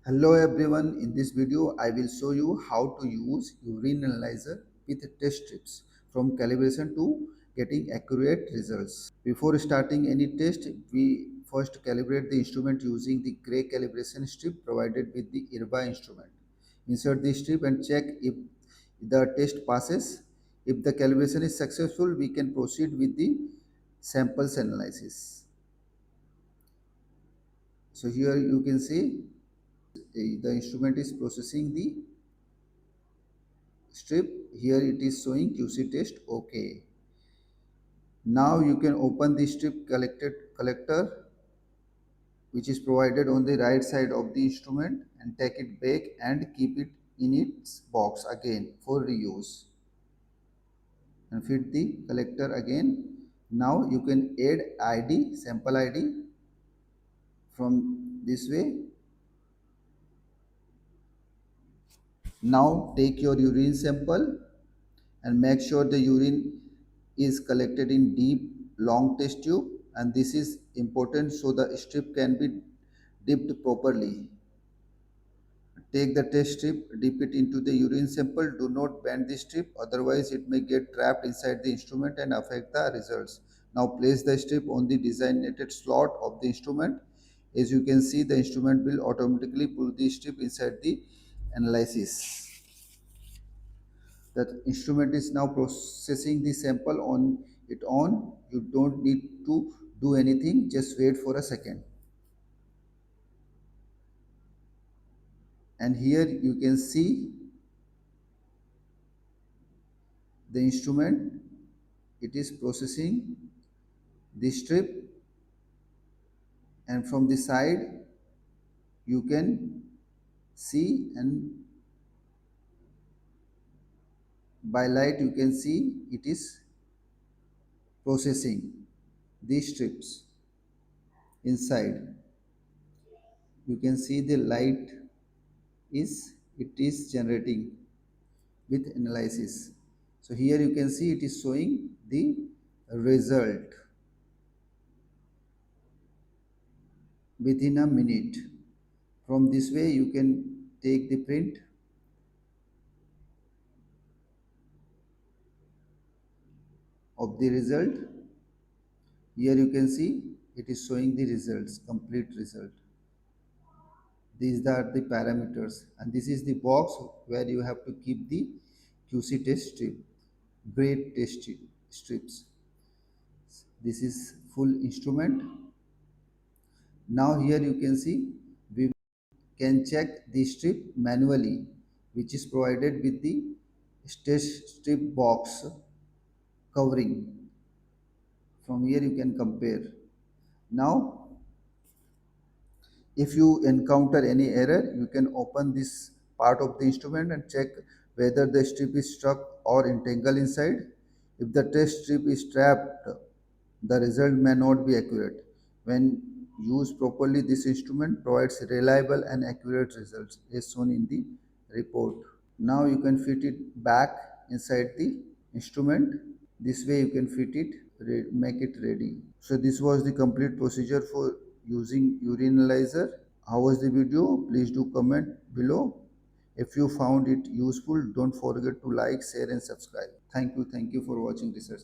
Hello everyone, in this video I will show you how to use urine analyzer with test strips from calibration to getting accurate results. Before starting any test, we first calibrate the instrument using the gray calibration strip provided with the Erba instrument. Insert the strip and check if the test passes. If the calibration is successful, we can proceed with the samples analysis. So here you can see the instrument is processing the strip. Here it is showing QC test OK. Now you can open the strip collector which is provided on the right side of the instrument and take it back and keep it in its box again for reuse and fit the collector again. Now you can add ID, sample ID from this way. Now take your urine sample and make sure the urine is collected in deep long test tube, and this is important so the strip can be dipped properly. Take the test strip, dip it into the urine sample. Do not bend the strip, otherwise it may get trapped inside the instrument and affect the results. Now place the strip on the designated slot of the instrument. As you can see, the instrument will automatically pull the strip inside the analysis. The instrument is now processing the sample on it on. You don't need to do anything, just wait for a second. And here you can see the instrument, it is processing the strip, and from the side you can see, and by light you can see it is processing these strips inside. You can see the light is it is generating with analysis. So here you can see it is showing the result within a minute. From this way you can take the print of the result. Here you can see it is showing the results, complete result. These are the parameters, and this is the box where you have to keep the QC test strip, great test strips. This is full instrument. Now here you can see we can check the strip manually, which is provided with the test strip box covering. From here you can compare. Now if you encounter any error, you can open this part of the instrument and check whether the strip is stuck or entangled inside. If the test strip is trapped, the result may not be accurate. When used properly, this instrument provides reliable and accurate results as shown in the report. Now you can fit it back inside the instrument. This way you can fit it, make it ready. So this was the complete procedure for using Urinalyzer. How was the video? Please do comment below. If you found it useful, don't forget to like, share and subscribe. Thank you for watching Research.